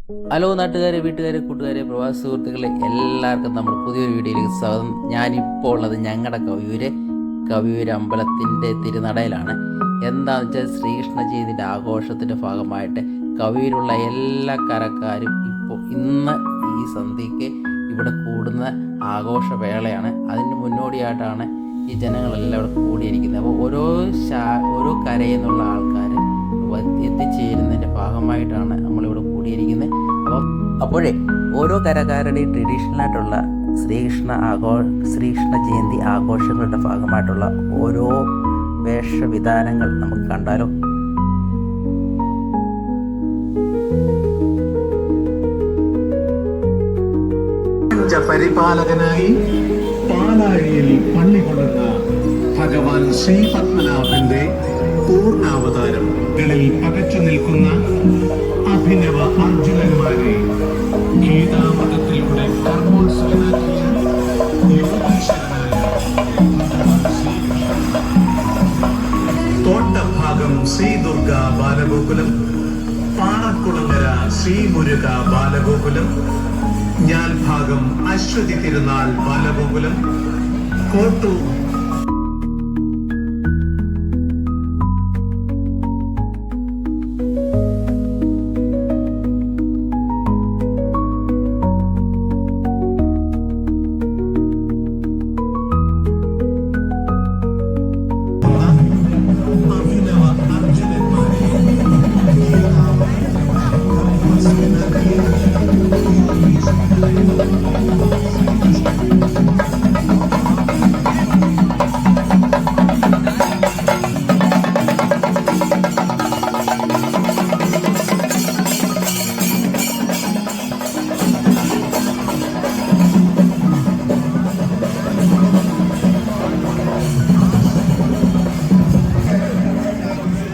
Hello നാട്ടുകാരെ, വീട്ടുകാരെ, കൂട്ടുകാരെ, പ്രവാസി സുഹൃത്തുക്കളെ എല്ലാവർക്കും നമ്മുടെ പുതിയൊരു വീഡിയോയിലേക്ക് സ്വാഗതം. ഞാനിപ്പോൾ ഉള്ളത് ഞങ്ങളുടെ കവിയൂർ അമ്പലത്തിൻ്റെ തിരുനടയിലാണ്. എന്താണെന്ന് വെച്ചാൽ ശ്രീകൃഷ്ണ ജയന്തിൻ്റെ ആഘോഷത്തിൻ്റെ ഭാഗമായിട്ട് കവിയൂരുള്ള എല്ലാ കരക്കാരും ഇന്ന് ഈ സന്ധ്യയ്ക്ക് ഇവിടെ കൂടുന്ന ആഘോഷവേളയാണ്. അതിന് മുന്നോടിയായിട്ടാണ് ഈ ജനങ്ങളെല്ലാം ഇവിടെ കൂടിയിരിക്കുന്നത്. അപ്പോൾ ഓരോ കരയിൽ നിന്നുള്ള ആൾക്കാർ എത്തിച്ചേരുന്നതിൻ്റെ ഭാഗമായിട്ടാണ് നമ്മളിവിടെ കൂടിയിരിക്കുന്നത്. അപ്പോഴേ ഓരോ കരക്കാരുടെയും ട്രഡീഷണലായിട്ടുള്ള ശ്രീകൃഷ്ണ ജയന്തി ആഘോഷങ്ങളുടെ ഭാഗമായിട്ടുള്ള ഓരോ വേഷവിധാനങ്ങൾ നമുക്ക് കണ്ടാലോ. പരിപാലകനായി പാലാഴിയിൽ പള്ളി കൊള്ളുന്ന ഭഗവാൻ ശ്രീ പത്മനാഭന്റെ പൂർണ്ണാവതാരങ്ങളിൽ പകച്ചു നിൽക്കുന്ന അഭിനവ അർജുനന്മാരെ ഗീതാമതത്തിലൂടെ കർമ്മോത്സുകനാക്കിയ യോഗീശ്വരനായ തോട്ടഭാഗം ശ്രീ ദുർഗ ബാലഗോകുലം, പാണക്കുളങ്ങര ശ്രീ മുരുക ബാലഗോകുലം, ഞാൻ ഭാഗം അശ്വതി തിരുനാൾ ബാലഗോകുലം, കോട്ടൂർ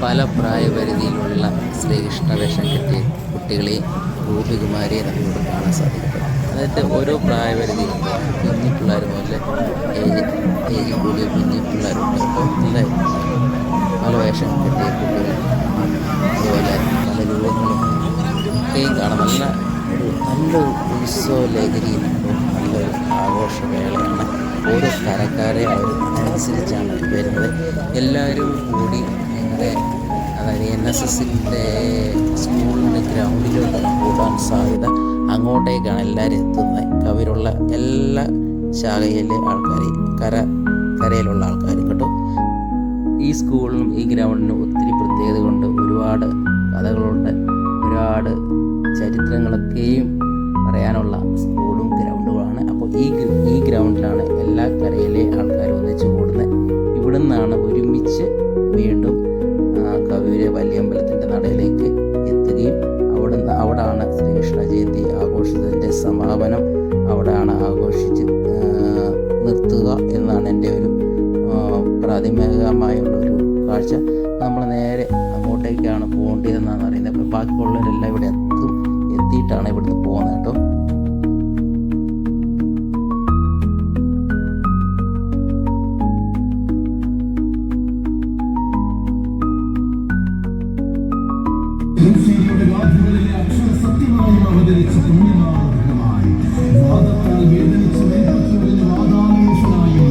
പല പ്രായപരിധിയിലുള്ള ശ്രീകൃഷ്ണ വേഷം കെട്ടിയ കുട്ടികളെയും ഗോപികുമാരിയെ നമുക്കിവിടെ കാണാൻ സാധിക്കും. അതായത് ഓരോ പ്രായപരിധിയിലും കുഞ്ഞി പിള്ളേർ മുതൽ ഏജ് കൂടിയ കുഞ്ഞി പിള്ളേരുണ്ട്. നല്ല പല വേഷം കെട്ടിയ കുട്ടികൾ, അതുപോലെ പല രൂപങ്ങളും ഒക്കെയും കാണാം. നല്ലൊരു ഉത്സവ ലഹരിയിലുണ്ടോ, നല്ലൊരു ആഘോഷവേളയാണ്. ഓരോ കരക്കാരെ അനുസരിച്ചാണ് വരുന്നത്. എല്ലാവരും കൂടി അതായത് NSSൻ്റെ സ്കൂളിൻ്റെ ഗ്രൗണ്ടിലോട്ട് കൂടാൻ സാധ്യത, അങ്ങോട്ടേക്കാണ് എല്ലാവരും എത്തുന്നത്. കവിയുള്ള എല്ലാ ശാഖയിലെ ആൾക്കാർ, കരയിലുള്ള ആൾക്കാരും കേട്ടോ. ഈ സ്കൂളിനും ഈ ഗ്രൗണ്ടിനും ഒത്തിരി പ്രത്യേകത കൊണ്ട് ഒരുപാട് കഥകളുണ്ട്, ഒരുപാട് ചരിത്രങ്ങളൊക്കെയും പറയാനുള്ള സ്കൂളും ഗ്രൗണ്ടുകളാണ്. അപ്പോൾ ഈ ഗ്രൗണ്ടിലാണ് എല്ലാ കരയിലെ ആൾക്കാരും ഒന്നിച്ച് കൂടുന്നത്. ഇവിടെ നിന്നാണ് ഒരുമിച്ച് വീണ്ടും കവിയൂരെ വലിയമ്പലത്തിൻ്റെ നടയിലേക്ക് എത്തുകയും അവിടാണ് ശ്രീകൃഷ്ണ ജയന്തി ആഘോഷത്തിൻ്റെ സമാപനം അവിടെയാണ് ആഘോഷിച്ച് നിർത്തുക എന്നാണ് എൻ്റെ ഒരു പ്രാഥമികമായുള്ളൊരു കാഴ്ച. നമ്മൾ നേരെ അങ്ങോട്ടേക്കാണ് പോകേണ്ടതെന്നാണ് അറിയുന്നത്. അപ്പോൾ ബാക്കിയുള്ളവരെല്ലാം ഇവിടെ എത്തിയിട്ടാണ് ഇവിടുന്ന് പോകുന്നത് കേട്ടോ. സത്യമായി അവതരിച്ച പുണ്യമായി വാദത്താൽ വേദനിച്ച വേദനയ്ക്കുള്ളിൽ വാദാമേഷനായും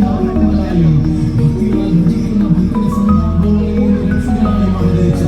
ഭാഗവതനായും ഭക്തിയാൽ ഭജിക്കുന്ന ഭക്തി സന്താപങ്ങളെയും രക്ഷകനായും അവതരിച്ച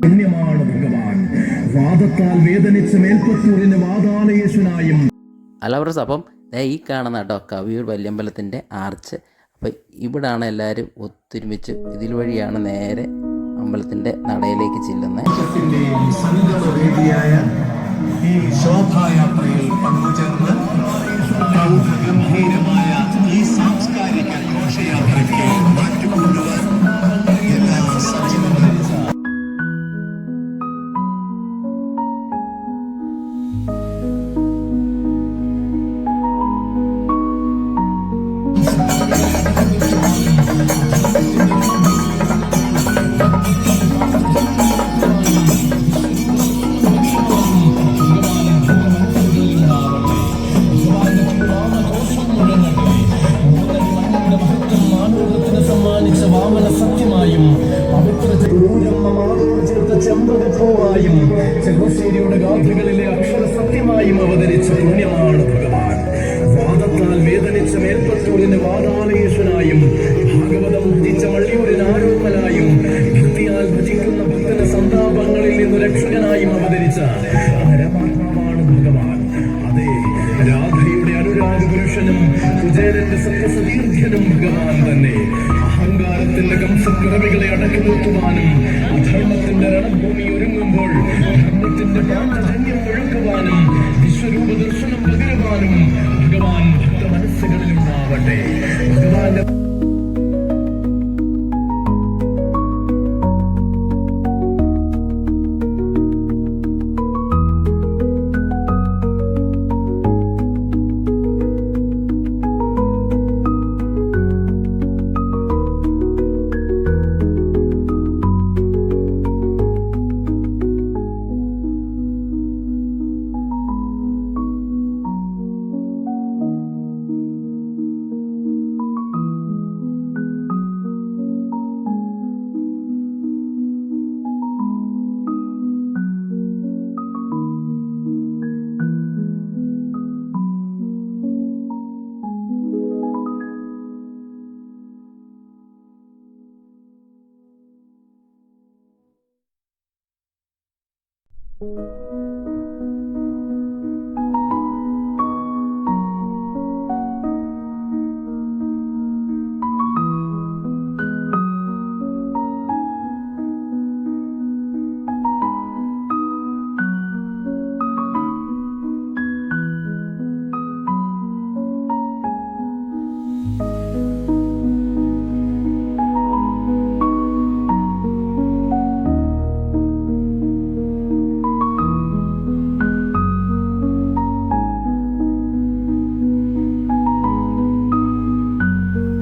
പുണ്യമാണ് ഭഗവാൻ വാദത്താൽ വേദനിച്ച മേൽപ്പത്തൂരിന് വാദാലയേശനായും അലവറസ്. അപ്പം ഈ കാണുന്ന കേട്ടോ കവിയൂർ വലിയമ്പലത്തിൻ്റെ ആർച്ച്. അപ്പം ഇവിടാണ് എല്ലാവരും ഒത്തൊരുമിച്ച് ഇതിൽ വഴിയാണ് നേരെ അമ്പലത്തിൻ്റെ നടയിലേക്ക് ചെല്ലുന്നത്. ഈ ശോഭായാത്രയിൽ പങ്കുചേർന്ന് ഗംഭീരമായ ഈ സാംസ്കാരിക ഘോഷയാത്രയ്ക്ക് മാറ്റുകൊണ്ടുവരാൻ എല്ലാ സജ്ജീകരണങ്ങളും പുരാണഗാഥകളിലെ അക്ഷര സത്യമായും അവതരിച്ച പുണ്യമാണ് ഭഗവാൻ. വാദത്താൽ വേദനിച്ച മേൽപ്പത്തൂരിന് വാദാലയേശനായും ഭാഗവതം ഭജിച്ച മള്ളിയൂരിന് ആരോമലായും ഭക്തിയാൽ ഭജിക്കുന്ന ഭക്തന്റെ സന്താപങ്ങളിൽ നിന്ന് രക്ഷകനായും അവതരിച്ച പരമാത്മാവാണ് ഭഗവാൻ. അതെ, രാധയുടെ അനുരാഗ പുരുഷനും കുചേലന്റെ സത്യസതീർഘ്യനും ഭഗവാൻ തന്നെ. അഹങ്കാരത്തിന്റെ കംസപ്പിറവികളെ അടക്കി നിർത്തുവാനും അധർമ്മത്തിന്റെ രണഭൂമി ഒരുങ്ങുമ്പോൾ ധർമ്മത്തിന്റെ പാണ്ഡജന്യം ഒഴുക്കുവാനും വിശ്വരൂപ ദർശനം പകരുവാനും ഭഗവാൻ ഭക്ത മനസ്സുകളിലുണ്ടാവട്ടെ. ഭഗവാന്റെ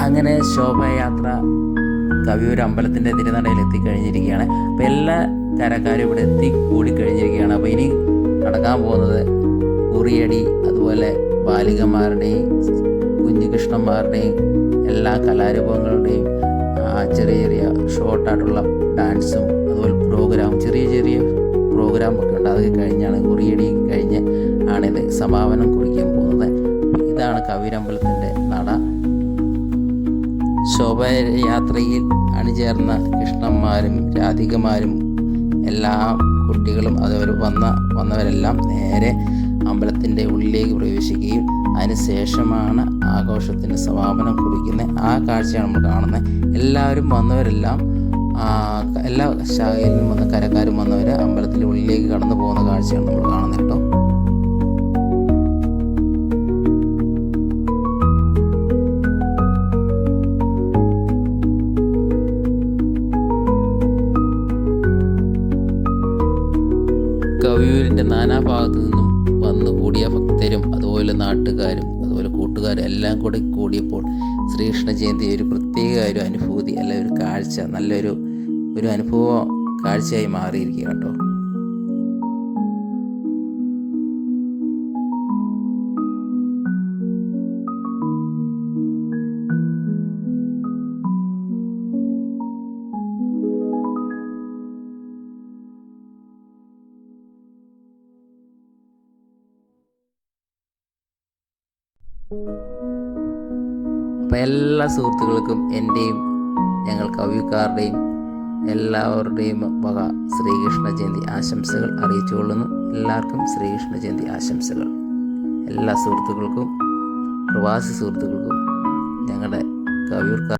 അങ്ങനെ ശോഭയാത്ര കവിയൂർ അമ്പലത്തിൻ്റെ തിരുനടയിൽ എത്തിക്കഴിഞ്ഞിരിക്കുകയാണ്. അപ്പോൾ എല്ലാ കരക്കാരും ഇവിടെ എത്തി കൂടിക്കഴിഞ്ഞിരിക്കുകയാണ്. അപ്പോൾ ഇനി നടക്കാൻ പോകുന്നത് ഉറിയടി, അതുപോലെ ബാലികമാരുടെയും കുഞ്ഞുകൃഷ്ണന്മാരുടെയും എല്ലാ കലാരൂപങ്ങളുടെയും ചെറിയ ചെറിയ ഷോർട്ടായിട്ടുള്ള ഡാൻസും അതുപോലെ ചെറിയ ചെറിയ പ്രോഗ്രാമൊക്കെ ഉണ്ട്. അതൊക്കെ കഴിഞ്ഞാണ്, ഉറിയടി കഴിഞ്ഞ് ആണിത് സമാപനം കുറിക്കാൻ പോകുന്നത്. ഇതാണ് കവിയൂരമ്പലത്തിൻ്റെ നട. ശോഭയാത്രയിൽ അണിചേർന്ന കൃഷ്ണന്മാരും രാധികമാരും എല്ലാ കുട്ടികളും അതുപോലെ വന്നവരെല്ലാം നേരെ അമ്പലത്തിൻ്റെ ഉള്ളിലേക്ക് പ്രവേശിക്കുകയും അതിനുശേഷമാണ് ആഘോഷത്തിന് സമാപനം കുറിക്കുന്നത്. ആ കാഴ്ചയാണ് നമ്മൾ കാണുന്നത്. എല്ലാവരും വന്നവരെല്ലാം എല്ലാ ശാഖയിൽ നിന്നും വന്ന കരക്കാരും വന്നവർ അമ്പലത്തിൻ്റെ ഉള്ളിലേക്ക് കടന്നു പോകുന്ന കാഴ്ചയാണ് നമ്മൾ കാണുന്നത് കേട്ടോ. കവിയൂരിൻ്റെ നാനാഭാഗത്തു നിന്നും വന്നു കൂടിയ ഭക്തരും അതുപോലെ നാട്ടുകാരും അതുപോലെ കൂട്ടുകാരും എല്ലാം കൂടി കൂടിയപ്പോൾ ശ്രീകൃഷ്ണ ജയന്തി ഒരു പ്രത്യേക ഒരു അനുഭൂതി, അല്ല ഒരു കാഴ്ച, നല്ലൊരു അനുഭവ കാഴ്ചയായി മാറിയിരിക്കുക കേട്ടോ. അപ്പം എല്ലാ സുഹൃത്തുക്കൾക്കും എൻ്റെയും ഞങ്ങൾ കവിക്കാരുടെയും എല്ലാവരുടെയും വക ശ്രീകൃഷ്ണ ജയന്തി ആശംസകൾ അറിയിച്ചുകൊള്ളുന്നു. എല്ലാവർക്കും ശ്രീകൃഷ്ണ ജയന്തി ആശംസകൾ. എല്ലാ സുഹൃത്തുക്കൾക്കും പ്രവാസി സുഹൃത്തുക്കൾക്കും ഞങ്ങളുടെ കവിയൂർക്കാർ